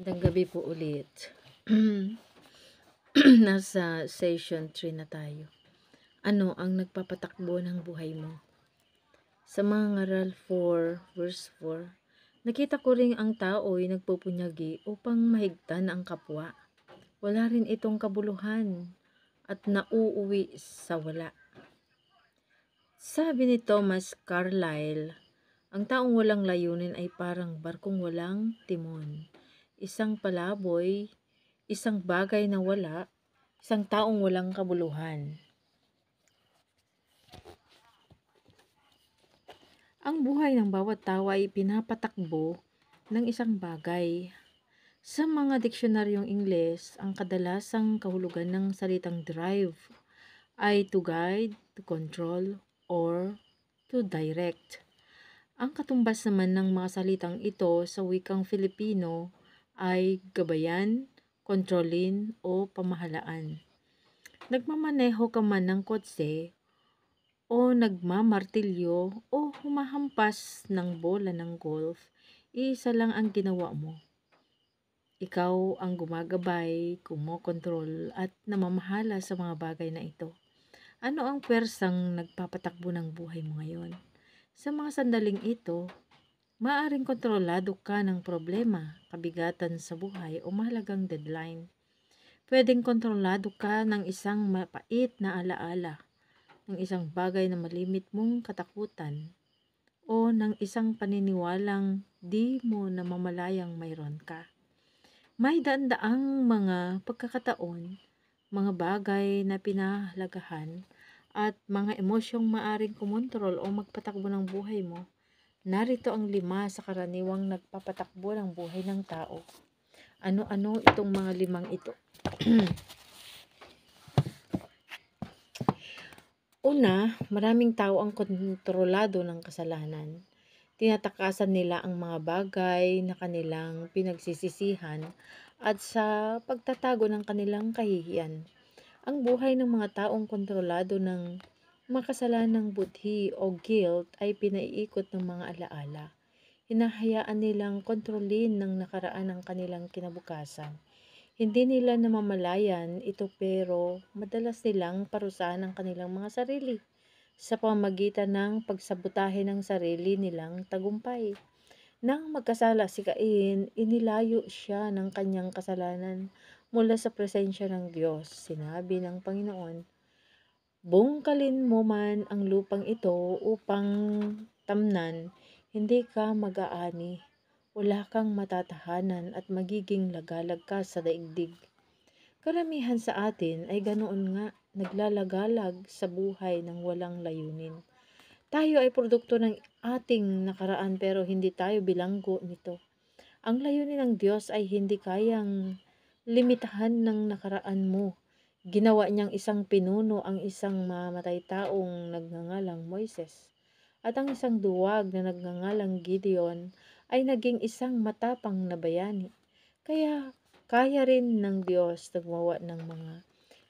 Magandang gabi po ulit. Nasa session 3 na tayo. Ano ang nagpapatakbo ng buhay mo? Sa mga ngaral 4, verse 4, nakita ko ring ang tao ay nagpupunyagi upang mahigtan ang kapwa. Wala rin itong kabuluhan at nauuwi sa wala. Sabi ni Thomas Carlyle, ang taong walang layunin ay parang barkong walang timon. Isang palaboy, isang bagay na wala, isang taong walang kabuluhan. Ang buhay ng bawat tao ay pinapatakbo ng isang bagay. Sa mga diksionaryong Ingles, ang kadalasang kahulugan ng salitang drive ay to guide, to control, or to direct. Ang katumbas naman ng mga salitang ito sa wikang Filipino ay gabayan, kontrolin, o pamahalaan. Nagmamaneho ka man ng kotse o nagmamartilyo o humahampas ng bola ng golf, isa lang ang ginawa mo. Ikaw ang gumagabay, kumokontrol at namamahala sa mga bagay na ito. Ano ang pwersang nagpapatakbo ng buhay mo ngayon? Sa mga sandaling ito, maaaring kontrolado ka ng problema, kabigatan sa buhay o mahalagang deadline. Pwedeng kontrolado ka ng isang mapait na alaala, ng isang bagay na malimit mong katakutan, o ng isang paniniwalang di mo namamalayang mayroon ka. May daan-daang mga pagkakataon, mga bagay na pinahalagahan, at mga emosyong maaring kumontrol o magpatakbo ng buhay mo. Narito ang 5 sa karaniwang nagpapatakbo ng buhay ng tao. Ano-ano itong mga 5 ito? Una, maraming tao ang kontrolado ng kasalanan. Tinatakasan nila ang mga bagay na kanilang pinagsisisihan at sa pagtatago ng kanilang kahihiyan. Ang buhay ng mga taong kontrolado ng makasalanang budhi o guilt ay pinaiikot ng mga alaala. Hinahayaan nilang kontrolin ng nakaraan ang kanilang kinabukasan. Hindi nila namamalayan ito pero madalas nilang parusahan ang kanilang mga sarili sa pamamagitan ng pagsabotahe ng sarili nilang tagumpay. Nang magkasala si Cain, inilayo siya ng kanyang kasalanan mula sa presensya ng Diyos. Sinabi ng Panginoon, bungkalin mo man ang lupang ito upang tamnan, hindi ka mag-aani. Wala kang matatahanan at magiging lagalag ka sa daigdig. Karamihan sa atin ay ganoon nga, naglalagalag sa buhay ng walang layunin. Tayo ay produkto ng ating nakaraan pero hindi tayo bilanggo nito. Ang layunin ng Diyos ay hindi kayang limitahan ng nakaraan mo. Ginawa niyang isang pinuno ang isang mamatay taong nagngangalang Moises. At ang isang duwag na nagngangalang Gideon ay naging isang matapang na bayani. Kaya kaya rin ng Diyos na gumawa ng mga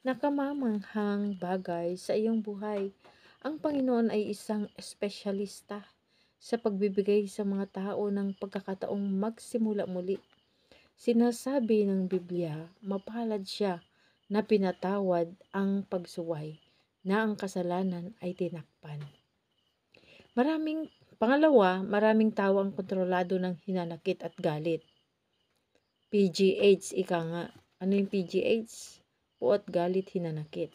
nakamamanghang bagay sa iyong buhay. Ang Panginoon ay isang espesyalista sa pagbibigay sa mga tao ng pagkakataong magsimula muli. Sinasabi ng Biblia, mapalad siya na pinatawad ang pagsuway, na ang kasalanan ay tinakpan. Maraming tao ang kontrolado ng hinanakit at galit. PGH, ika nga. Ano yung PGH? Puot, galit, hinanakit.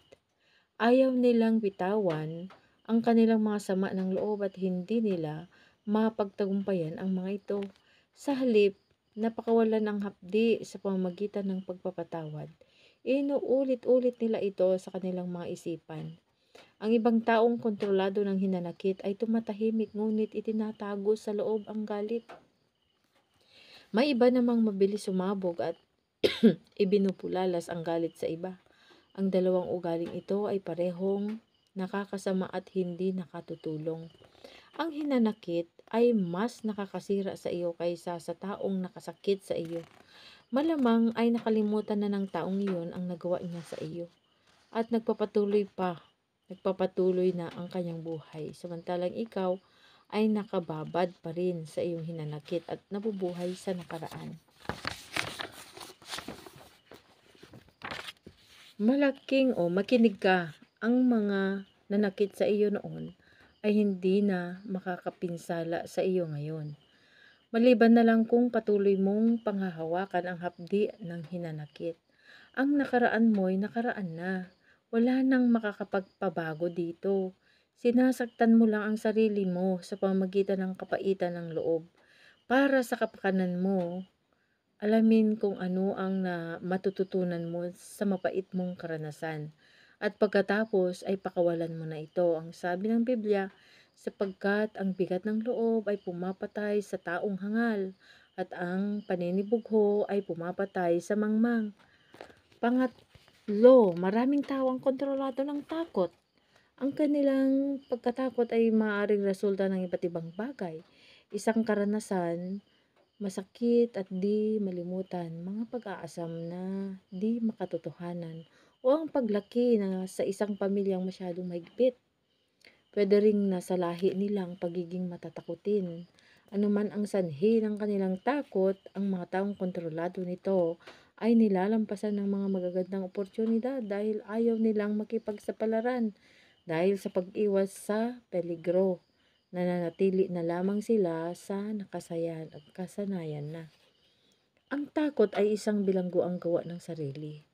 Ayaw nilang bitawan ang kanilang mga sama ng loob at hindi nila mapagtagumpayan ang mga ito. Sa halip, napakawalan ng hapdi sa pamamagitan ng pagpapatawad. Inuulit-ulit nila ito sa kanilang mga isipan. Ang ibang taong kontrolado ng hinanakit ay tumatahimik ngunit itinatago sa loob ang galit. May iba namang mabilis sumabog at ibinupulalas ang galit sa iba. Ang dalawang ugaling ito ay parehong nakakasama at hindi nakatutulong. Ang hinanakit ay mas nakakasira sa iyo kaysa sa taong nakasakit sa iyo. Malamang ay nakalimutan na ng taong iyon ang nagawa niya sa iyo at nagpapatuloy na ang kanyang buhay, samantalang ikaw ay nakababad pa rin sa iyong hinanakit at nabubuhay sa nakaraan. Makinig ka, ang mga nanakit sa iyo noon ay hindi na makakapinsala sa iyo ngayon. Maliban na lang kung patuloy mong panghahawakan ang hapdi ng hinanakit. Ang nakaraan mo'y nakaraan na. Wala nang makakapagpabago dito. Sinasaktan mo lang ang sarili mo sa pamamagitan ng kapaitan ng loob. Para sa kapakanan mo, alamin kung ano ang matututunan mo sa mapait mong karanasan. At pagkatapos ay pakawalan mo na ito. Ang sabi ng Biblia, sapagkat ang bigat ng loob ay pumapatay sa taong hangal at ang paninibugho ay pumapatay sa mangmang. Pangatlo, maraming tao ang kontrolado ng takot. Ang kanilang pagkatakot ay maaaring resulta ng iba't ibang bagay. Isang karanasan, masakit at di malimutan, mga pag-aasam na di makatotohanan, o ang paglaki na sa isang pamilyang masyadong mahigpit. Pwede ring nasa lahi nilang pagiging matatakutin. Anuman ang sanhi ng kanilang takot, ang mga taong kontrolado nito ay nilalampasan ng mga magagandang oportunidad dahil ayaw nilang makipagsapalaran dahil sa pag-iwas sa peligro. Nananatili na lamang sila sa nakasayan at kasanayan na. Ang takot ay isang bilangguang gawa ng sarili.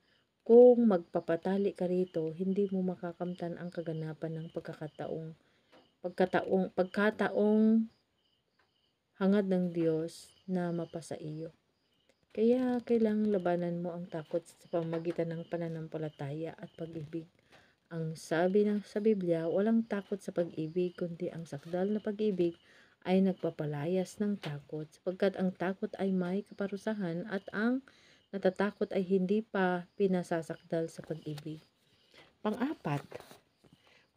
Kung magpapatali ka rito, hindi mo makakamtan ang kaganapan ng pagkataong hangad ng Diyos na mapasa iyo. Kaya kailangang labanan mo ang takot sa pamamagitan ng pananampalataya at pag-ibig. Ang sabi sa Biblia, walang takot sa pag-ibig, kundi ang sakdal na pag-ibig ay nagpapalayas ng takot, sapagkat ang takot ay may kaparusahan at ang natatakot ay hindi pa pinasasakdal sa pag-ibig. Pang-apat,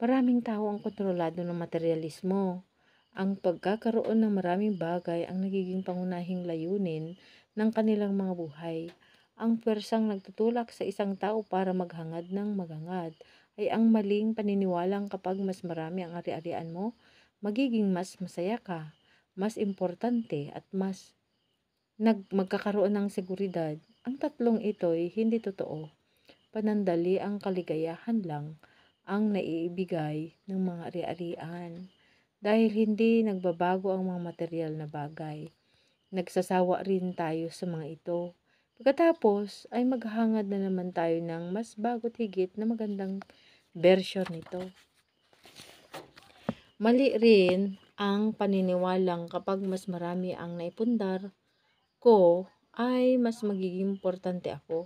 maraming tao ang kontrolado ng materialismo. Ang pagkakaroon ng maraming bagay ang nagiging pangunahing layunin ng kanilang mga buhay. Ang pwersang nagtutulak sa isang tao para maghangad ng maghangad ay ang maling paniniwalang kapag mas marami ang ari-arian mo, magiging mas masaya ka, mas importante at mas magkakaroon ng seguridad. Ang tatlong ito'y hindi totoo. Panandali ang kaligayahan lang ang naiibigay ng mga ari-arian. Dahil hindi nagbabago ang mga material na bagay, nagsasawa rin tayo sa mga ito. Pagkatapos ay maghahangad na naman tayo ng mas bago't higit na magandang version nito. Mali rin ang paniniwalang kapag mas marami ang naipundar ko ay mas magiging importante ako.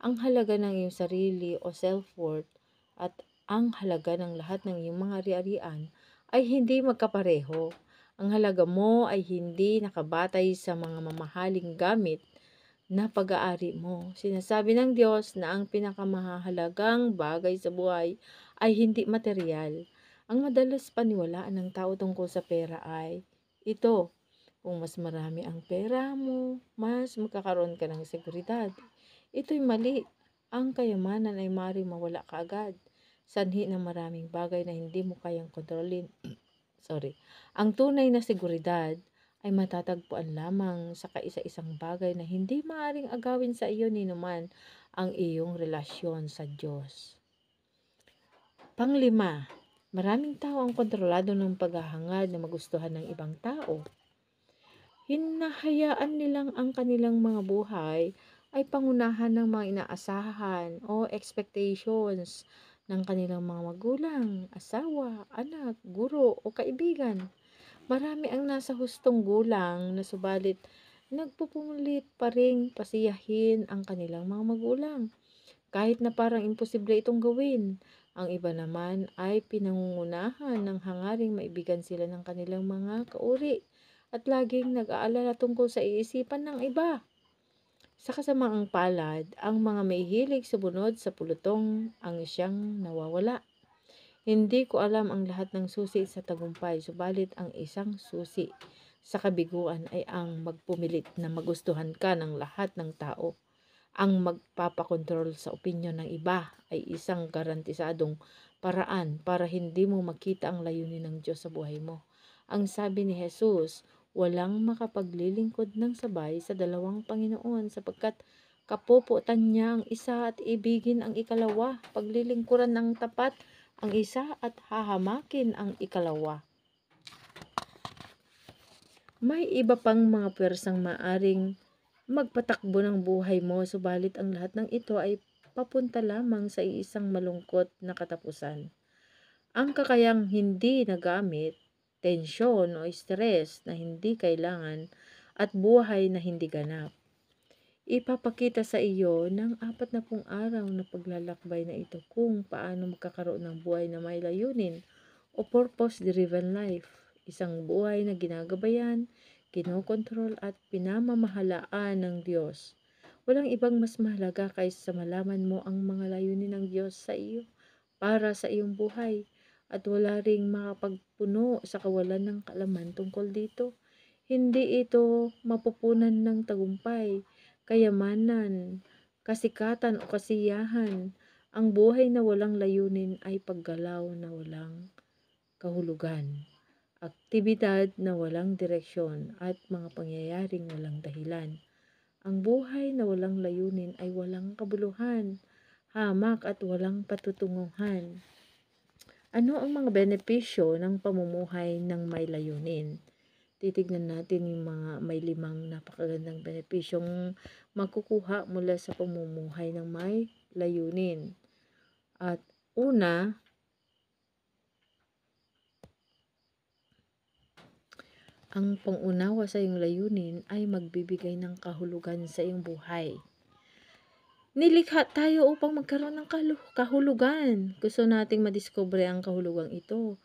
Ang halaga ng iyong sarili o self-worth at ang halaga ng lahat ng iyong mga ari-arian ay hindi magkapareho. Ang halaga mo ay hindi nakabatay sa mga mamahaling gamit na pag-aari mo. Sinasabi ng Diyos na ang pinakamahalagang bagay sa buhay ay hindi material. Ang madalas paniwalaan ng tao tungkol sa pera ay ito: kung mas marami ang pera mo, mas magkakaroon ka ng seguridad. Ito'y mali. Ang kayamanan ay maaaring mawala kaagad. Sanhi ng maraming bagay na hindi mo kayang kontrolin. Ang tunay na seguridad ay matatagpuan lamang sa kaisa-isang bagay na hindi maaaring agawin sa iyo ni naman, ang iyong relasyon sa Diyos. Panglima, maraming tao ang kontrolado ng paghahangad na magustuhan ng ibang tao. Hinahayaan nilang ang kanilang mga buhay ay pangunahan ng mga inaasahan o expectations ng kanilang mga magulang, asawa, anak, guro o kaibigan. Marami ang nasa hustong gulang na subalit nagpupulit pa ring pasiyahin ang kanilang mga magulang. Kahit na parang imposible itong gawin, ang iba naman ay pinangungunahan ng hangaring maibigan sila ng kanilang mga kauri at laging nag-aalala tungkol sa iisipan ng iba. Sa kasamaang palad, ang mga may hilig sumunod sa pulutong ang siyang nawawala. Hindi ko alam ang lahat ng susi sa tagumpay, subalit ang isang susi sa kabiguan ay ang magpumilit na magustuhan ka ng lahat ng tao. Ang magpapakontrol sa opinyon ng iba ay isang garantisadong paraan para hindi mo makita ang layunin ng Diyos sa buhay mo. Ang sabi ni Jesus, walang makapaglilingkod ng sabay sa dalawang Panginoon, sapagkat Kapuputan niya ang isa at ibigin ang ikalawa. Paglilingkuran ng tapat ang isa at hahamakin ang ikalawa. May iba pang mga pwersang maaring magpatakbo ng buhay mo, subalit ang lahat ng ito ay papunta lamang sa iisang malungkot na katapusan. Ang kakayang hindi nagamit, tensyon o stress na hindi kailangan, at buhay na hindi ganap. Ipapakita sa iyo ng 40 araw na paglalakbay na ito kung paano magkakaroon ng buhay na may layunin o purpose-driven life. Isang buhay na ginagabayan, kinokontrol at pinamamahalaan ng Diyos. Walang ibang mas mahalaga kaysa sa malaman mo ang mga layunin ng Diyos sa iyo para sa iyong buhay, at wala ring makapagpuno sa kawalan ng kaalaman tungkol dito. Hindi ito mapupunan ng tagumpay, kayamanan, kasikatan o kasiyahan. Ang buhay na walang layunin ay paggalaw na walang kahulugan, aktibidad na walang direksyon, at mga pangyayaring walang dahilan. Ang buhay na walang layunin ay walang kabuluhan, hamak at walang patutunguhan. Ano ang mga benepisyo ng pamumuhay ng may layunin? Titignan natin yung mga may 5 napakagandang benepisyong makukuha mula sa pamumuhay ng may layunin. At una, ang pangunawa sa iyong layunin ay magbibigay ng kahulugan sa iyong buhay. Nilikha tayo upang magkaroon ng kahulugan. Gusto nating madiskubre ang kahulugang ito.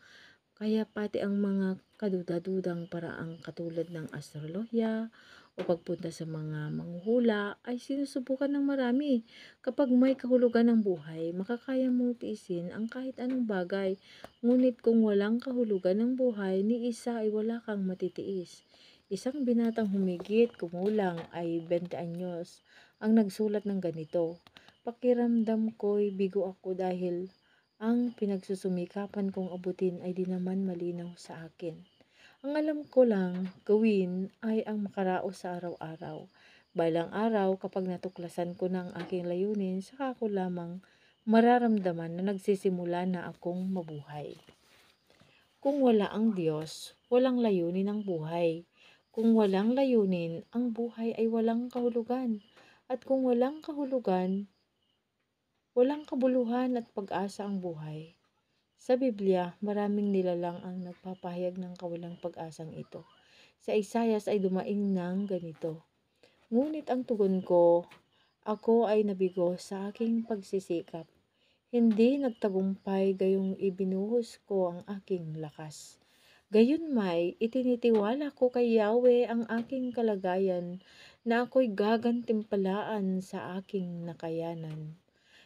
Kaya pati ang mga kaduda-dudang paraang katulad ng astrolohiya o pagpunta sa mga manghuhula ay sinusubukan ng marami. Kapag may kahulugan ng buhay, makakaya mong tiisin ang kahit anong bagay. Ngunit kung walang kahulugan ng buhay, ni isa ay wala kang matitiis. Isang binatang humigit kumulang ay 20 anyos ang nagsulat ng ganito: "Pakiramdam ko'y bigo ako dahil ang pinagsusumikapan kong abutin ay di naman malinaw sa akin. Ang alam ko lang gawin ay ang makaraos sa araw-araw. Balang araw, kapag natuklasan ko na ang aking layunin, saka ko lamang mararamdaman na nagsisimula na akong mabuhay." Kung wala ang Diyos, walang layunin ang buhay. Kung walang layunin, ang buhay ay walang kahulugan. At kung walang kahulugan, walang kabuluhan at pag-asa ang buhay. Sa Biblia, maraming nilalang ang nagpapahayag ng kawalang pag-asang ito. Sa Isaias ay dumaing ng ganito: "Ngunit ang tugon ko, ako ay nabigo sa aking pagsisikap. Hindi nagtagumpay gayong ibinuhos ko ang aking lakas. Gayunmay, itinitiwala ko kay Yahweh ang aking kalagayan, na ako'y gagantimpalaan sa aking nakayanan."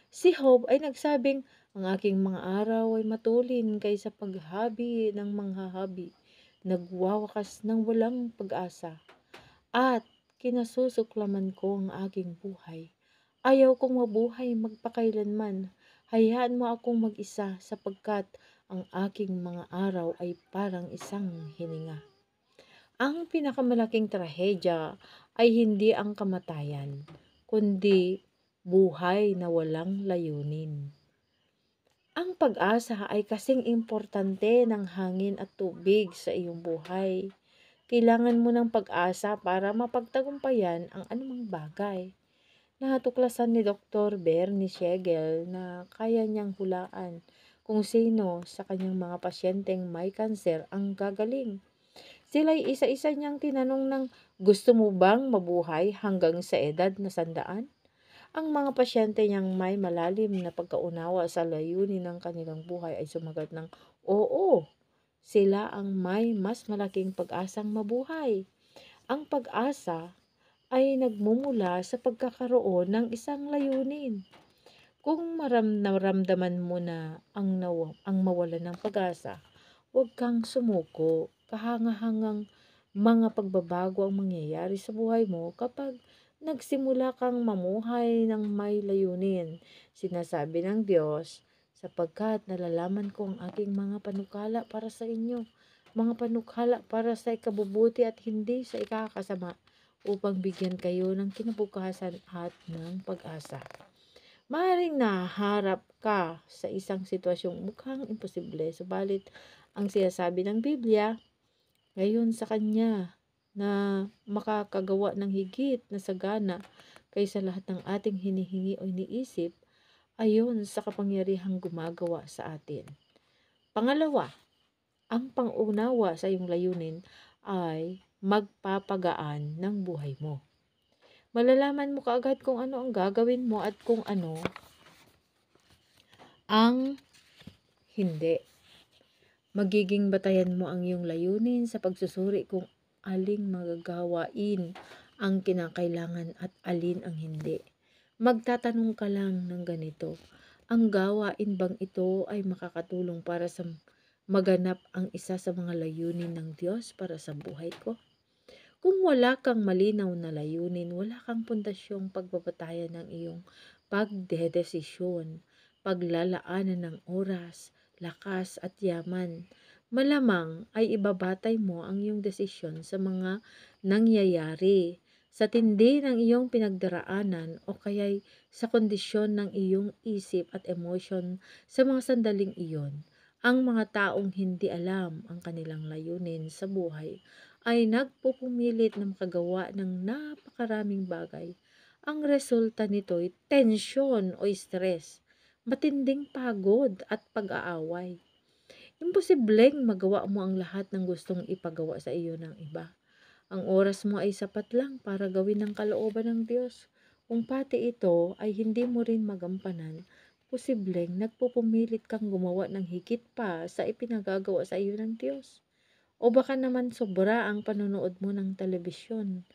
Si Job ay nagsabing, "Ang aking mga araw ay matulin kaysa paghabi ng manghahabi, nagwawakas ng walang pag-asa, at kinasusuklaman ko ang aking buhay. Ayaw kong mabuhay magpakailanman. Hayaan mo akong mag-isa, sapagkat ang aking mga araw ay parang isang hininga." Ang pinakamalaking trahedya ay hindi ang kamatayan, kundi buhay na walang layunin. Ang pag-asa ay kasing importante ng hangin at tubig sa iyong buhay. Kailangan mo ng pag-asa para mapagtagumpayan ang anumang bagay. Natuklasan ni Dr. Bernie Siegel na kaya niyang hulaan kung sino sa kanyang mga pasyenteng may kanser ang gagaling. Sila'y isa-isa niyang tinanong ng, "Gusto mo bang mabuhay hanggang sa edad na 100?" Ang mga pasyente niyang may malalim na pagkaunawa sa layunin ng kanilang buhay ay sumagot ng, "Oo, sila ang may mas malaking pag-asang mabuhay." Ang pag-asa ay nagmumula sa pagkakaroon ng isang layunin. Kung naramdaman mo na ang mawalan ng pag-asa, huwag kang sumuko. Kahangahangang mga pagbabago ang mangyayari sa buhay mo kapag nagsimula kang mamuhay ng may layunin. Sinasabi ng Diyos, "Sapagkat nalalaman ko ang aking mga panukala para sa inyo, mga panukala para sa ikabubuti at hindi sa ikakasama, upang bigyan kayo ng kinabukasan at ng pag-asa. Maaaring nahaharap ka sa isang sitwasyong mukhang imposible, subalit ang sinasabi ng Biblia, gayon sa Kanya na makakagawa ng higit na sagana kaysa lahat ng ating hinihingi o iniisip, ayon sa kapangyarihang gumagawa sa atin. Pangalawa, ang pangunawa sa iyong layunin ay magpapagaan ng buhay mo. Malalaman mo kaagad kung ano ang gagawin mo at kung ano ang hindi. Magiging batayan mo ang iyong layunin sa pagsusuri kung aling magagawain ang kinakailangan at alin ang hindi. Magtatanong ka lang ng ganito, ang gawain bang ito ay makakatulong para sa maganap ang isa sa mga layunin ng Diyos para sa buhay ko? Kung wala kang malinaw na layunin, wala kang pundasyong pagbabatayan ng iyong pagdedesisyon, paglalaanan ng oras, lakas at yaman. Malamang ay ibabatay mo ang iyong desisyon sa mga nangyayari, sa tindi ng iyong pinagdaraanan o kaya'y sa kondisyon ng iyong isip at emosyon sa mga sandaling iyon. Ang mga taong hindi alam ang kanilang layunin sa buhay ay nagpupumilit na makagawa ng napakaraming bagay. Ang resulta nito'y tensyon o stress, matinding pagod at pag-aaway. Imposibleng magawa mo ang lahat ng gustong ipagawa sa iyo ng iba. Ang oras mo ay sapat lang para gawin ang kalooban ng Diyos. Kung pati ito ay hindi mo rin magampanan, posibleng nagpupumilit kang gumawa ng higit pa sa ipinagagawa sa iyo ng Diyos. O baka naman sobra ang panonood mo ng telebisyon.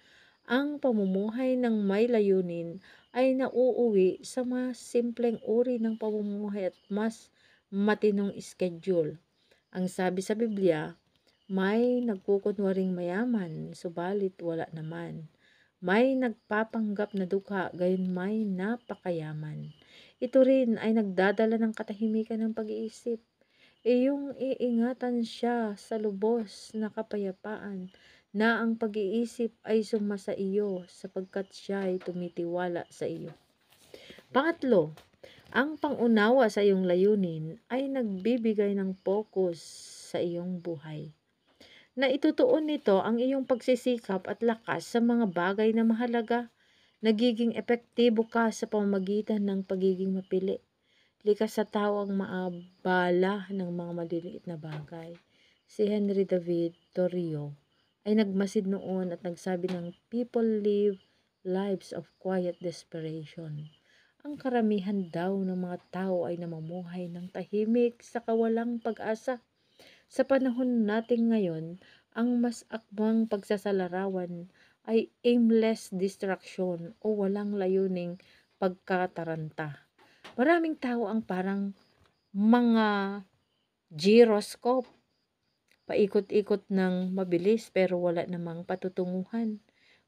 Ang pamumuhay ng may layunin ay nauuwi sa mas simpleng uri ng pamumuhay at mas matinong schedule. Ang sabi sa Biblia, may nagkukunwaring mayaman, subalit wala naman. May nagpapanggap na dukha, gayon may napakayaman. Ito rin ay nagdadala ng katahimikan ng pag-iisip. Iyong iingatan siya sa lubos na kapayapaan na ang pag-iisip ay sumasa iyo sapagkat siya ay tumitiwala sa iyo. Pangatlo, ang pangunawa sa iyong layunin ay nagbibigay ng focus sa iyong buhay. Na itutuon nito ang iyong pagsisikap at lakas sa mga bagay na mahalaga. Nagiging epektibo ka sa pamamagitan ng pagiging mapili. Likas sa tao ang maabala ng mga maliliit na bagay. Si Henry David Thoreau ay nagmasid noon at nagsabi ng people live lives of quiet desperation. Ang karamihan daw ng mga tao ay namumuhay ng tahimik sa kawalang pag-asa. Sa panahon natin ngayon, ang mas akmang pagsasalarawan ay aimless distraction o walang layuning pagkataranta. Maraming tao ang parang mga gyroscope, paikot-ikot ng mabilis pero wala namang patutunguhan.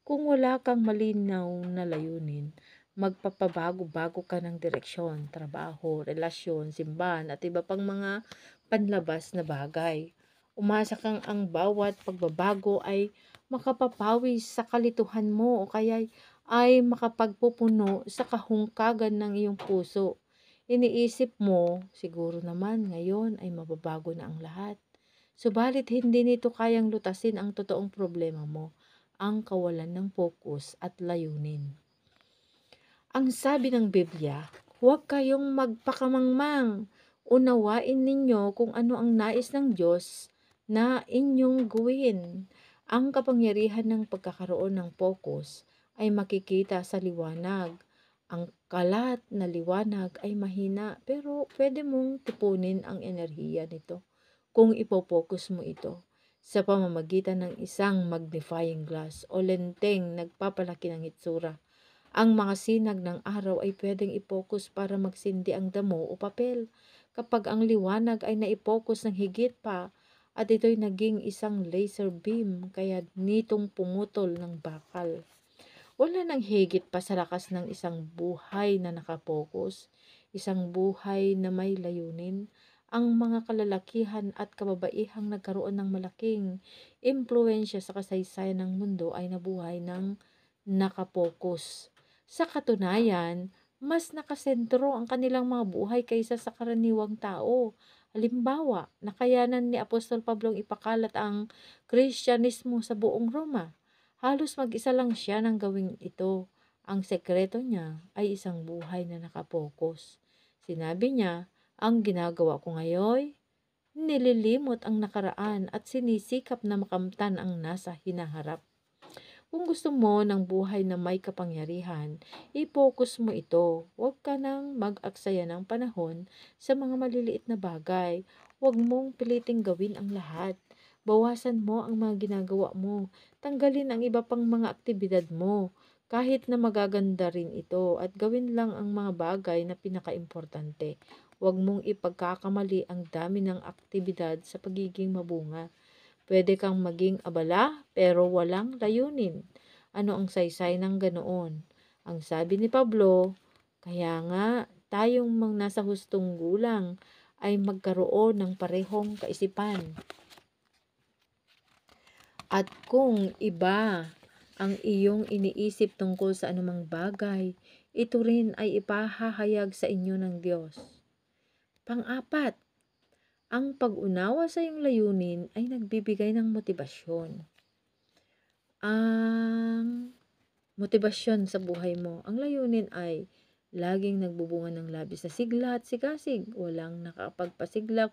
Kung wala kang malinaw na layunin, magpapabago-bago ka ng direksyon, trabaho, relasyon, simbahan at iba pang mga panlabas na bagay. Umasa kang ang bawat pagbabago ay makapapawi sa kalituhan mo o kaya ay makapagpupuno sa kahungkagan ng iyong puso. Iniisip mo, siguro naman ngayon ay mababago na ang lahat. Subalit hindi nito kayang lutasin ang totoong problema mo, ang kawalan ng focus at layunin. Ang sabi ng Biblia, huwag kayong magpakamangmang. Unawain ninyo kung ano ang nais ng Diyos na inyong gawin. Ang kapangyarihan ng pagkakaroon ng focus ay makikita sa liwanag. Ang kalat na liwanag ay mahina pero pwede mong tipunin ang enerhiya nito kung ipopokus mo ito sa pamamagitan ng isang magnifying glass o lenteng nagpapalaki ng hitsura. Ang mga sinag ng araw ay pwedeng ipokus para magsindi ang damo o papel. Kapag ang liwanag ay naipokus ng higit pa at ito'y naging isang laser beam kaya nitong pumutol ng bakal. Wala nang higit pa sa lakas ng isang buhay na nakapokus, isang buhay na may layunin. ang mga kalalakihan at kababaihang nagkaroon ng malaking impluensya sa kasaysayan ng mundo ay nabuhay ng nakapokus. Sa katunayan, mas nakasentro ang kanilang mga buhay kaysa sa karaniwang tao. Halimbawa, nakayanan ni Apostol Pablong ipakalat ang Kristyanismo sa buong Roma. Halos mag-isa lang siya nang gawing ito. Ang sekreto niya ay isang buhay na nakapokus. Sinabi niya, ang ginagawa ko ngayon, nililimot ang nakaraan at sinisikap na makamtan ang nasa hinaharap. Kung gusto mo ng buhay na may kapangyarihan, i-focus mo ito. Huwag ka nang mag-aksaya ng panahon sa mga maliliit na bagay. Huwag mong piliting gawin ang lahat. Bawasan mo ang mga ginagawa mo. Tanggalin ang iba pang mga aktibidad mo. Kahit na magaganda rin ito at gawin lang ang mga bagay na pinakaimportante. Huwag mong ipagkakamali ang dami ng aktibidad sa pagiging mabunga. Pwede kang maging abala pero walang layunin. Ano ang saysay ng ganoon? Ang sabi ni Pablo, kaya nga tayong mga nasa hustong gulang ay magkaroon ng parehong kaisipan. At kung iba ang iyong iniisip tungkol sa anumang bagay, ito rin ay ipahahayag sa inyo ng Diyos. Pang-apat, ang pag-unawa sa iyong layunin ay nagbibigay ng motibasyon. Ang motibasyon sa buhay mo, ang layunin ay laging nagbubunga ng labis na sigla at sigasig, walang nakapagpasigla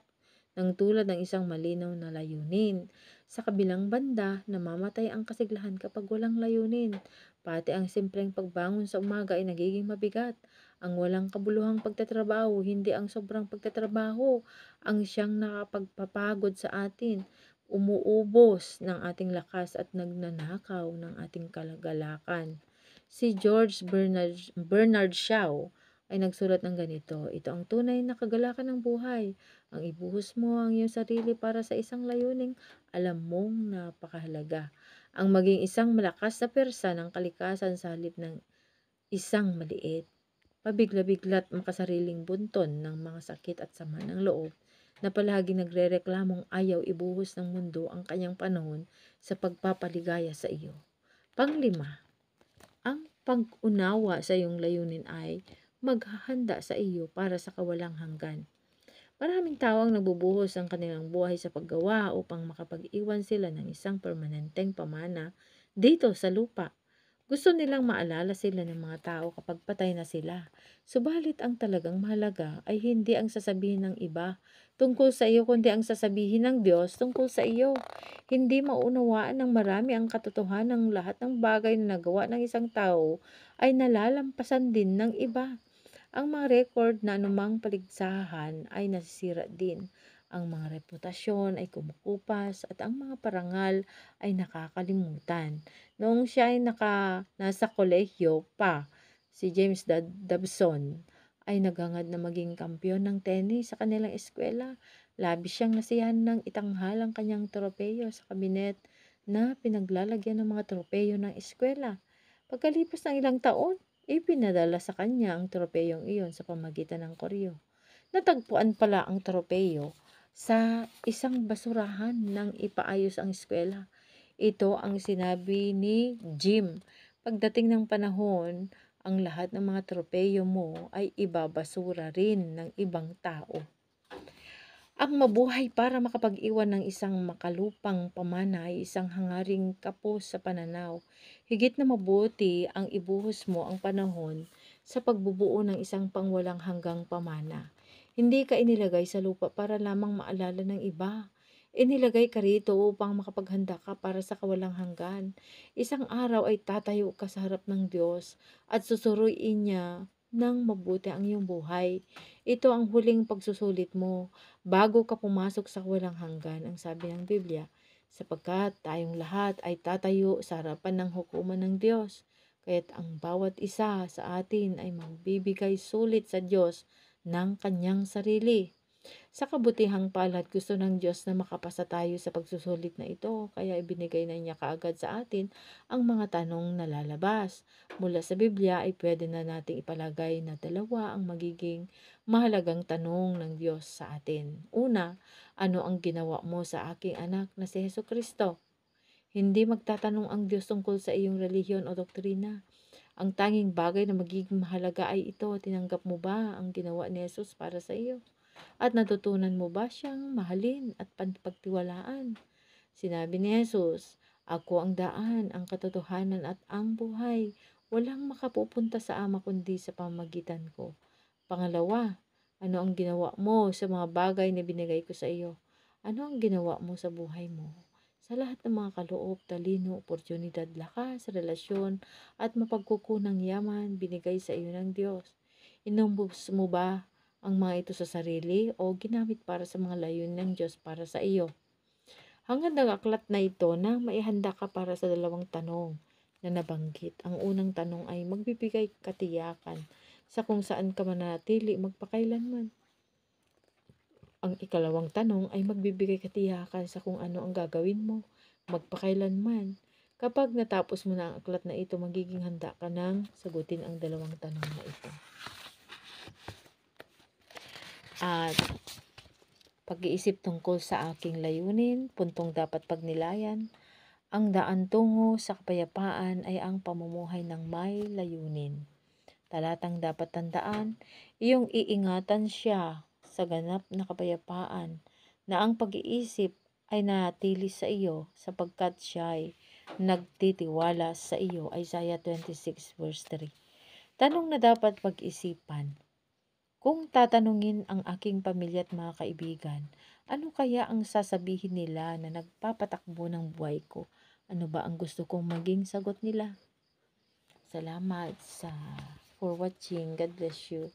ng tulad ng isang malinaw na layunin. Sa kabilang banda, namamatay ang kasiglahan kapag walang layunin. Pati ang simpleng pagbangon sa umaga ay nagiging mabigat. Ang walang kabuluhang pagtatrabaho, hindi ang sobrang pagtatrabaho, ang siyang nakapagpapagod sa atin, umuubos ng ating lakas at nagnanakaw ng ating kalagalakan. Si George Bernard Shaw ay nagsulat ng ganito, ito ang tunay na kagalakan ng buhay. Ang ibuhos mo ang iyong sarili para sa isang layuning alam mong napakahalaga. Ang maging isang malakas na persa ng kalikasan sa halip ng isang maliit, pabigla-bigla't makasariling bunton ng mga sakit at sama ng loob na palagi nagrereklamong ayaw ibuhos ng mundo ang kanyang panahon sa pagpapaligaya sa iyo. Panglima, ang pag-unawa sa iyong layunin ay maghahanda sa iyo para sa kawalang hanggan. Maraming tao ang nagbubuhos ang kanilang buhay sa paggawa upang makapag-iwan sila ng isang permanenteng pamana dito sa lupa. Gusto nilang maalala sila ng mga tao kapag patay na sila. Subalit ang talagang mahalaga ay hindi ang sasabihin ng iba tungkol sa iyo kundi ang sasabihin ng Diyos tungkol sa iyo. Hindi maunawaan ng marami ang katotohanan ng lahat ng bagay na nagawa ng isang tao ay nalalampasan din ng iba. Ang mga record na anumang paligsahan ay nasisira din. Ang mga reputasyon ay kumukupas at ang mga parangal ay nakakalimutan. Noong siya ay nasa kolehiyo pa, si James Dobson ay naghangad na maging kampiyon ng tennis sa kanilang eskwela. Labis siyang nasiyahan ng itanghal ang kanyang tropeyo sa kabinet na pinaglalagyan ng mga tropeyo ng eskwela. Pagkalipas ng ilang taon, ipinadala sa kanya ang tropeyong iyon sa pamagitan ng koreo. Natagpuan pala ang tropeyo sa isang basurahan nang ipaayos ang eskwela. Ito ang sinabi ni Jim. Pagdating ng panahon, ang lahat ng mga tropeyo mo ay ibabasura rin ng ibang tao. Ang mabuhay para makapag-iwan ng isang makalupang pamana ay isang hangaring kapos sa pananaw. Higit na mabuti ang ibuhos mo ang panahon sa pagbubuo ng isang pangwalang hanggang pamana. Hindi ka inilagay sa lupa para lamang maalala ng iba. Inilagay ka rito upang makapaghanda ka para sa kawalang hanggan. Isang araw ay tatayo ka sa harap ng Diyos at susuruin niya ng mabuti ang iyong buhay. Ito ang huling pagsusulit mo bago ka pumasok sa walang hanggan, ang sabi ng Biblia, sapagkat tayong lahat ay tatayo sa harapan ng hukuman ng Diyos. Kaya't ang bawat isa sa atin ay magbibigay sulit sa Diyos ng kanyang sarili. Sa kabutihang palad, gusto ng Diyos na makapasa tayo sa pagsusulit na ito, kaya ibinigay na niya kaagad sa atin ang mga tanong na lalabas. Mula sa Biblia ay pwede na nating ipalagay na dalawa ang magiging mahalagang tanong ng Diyos sa atin. Una, ano ang ginawa mo sa aking anak na si Hesus Kristo? Hindi magtatanong ang Diyos tungkol sa iyong relihiyon o doktrina. Ang tanging bagay na magiging mahalaga ay ito, tinanggap mo ba ang ginawa ni Jesus para sa iyo? At natutunan mo ba siyang mahalin at pagtiwalaan? Sinabi ni Jesus, "Ako ang daan, ang katotohanan at ang buhay. Walang makapupunta sa Ama kundi sa pamamagitan ko." Pangalawa, ano ang ginawa mo sa mga bagay na binigay ko sa iyo? Ano ang ginawa mo sa buhay mo? Sa lahat ng mga kaloob, talino, oportunidad, lakas, relasyon, at mapagkukunang yaman binigay sa iyo ng Diyos. Inumbos mo ba ang mga ito sa sarili o ginamit para sa mga layunin ng Diyos para sa iyo? Hanggang nag-aklat na ito na maihanda ka para sa dalawang tanong na nabanggit. Ang unang tanong ay magbibigay katiyakan sa kung saan ka mananatili magpakailanman. Ang ikalawang tanong ay magbibigay katiyakan sa kung ano ang gagawin mo magpakailanman. Kapag natapos mo na ang aklat na ito, magiging handa ka nang sagutin ang dalawang tanong na ito. At pag-iisip tungkol sa aking layunin, puntong dapat pagnilayan. Ang daan tungo sa kapayapaan ay ang pamumuhay ng may layunin. Talatang dapat tandaan, iyong iingatan siya sa ganap na kapayapaan na ang pag-iisip ay nanatili sa iyo sapagkat siya ay nagtitiwala sa iyo. Isaiah 26 verse 3. Tanong na dapat pag-isipan. Kung tatanungin ang aking pamilya at mga kaibigan, ano kaya ang sasabihin nila na nagpapatakbo ng buhay ko? Ano ba ang gusto kong maging sagot nila? Salamat for watching. God bless you.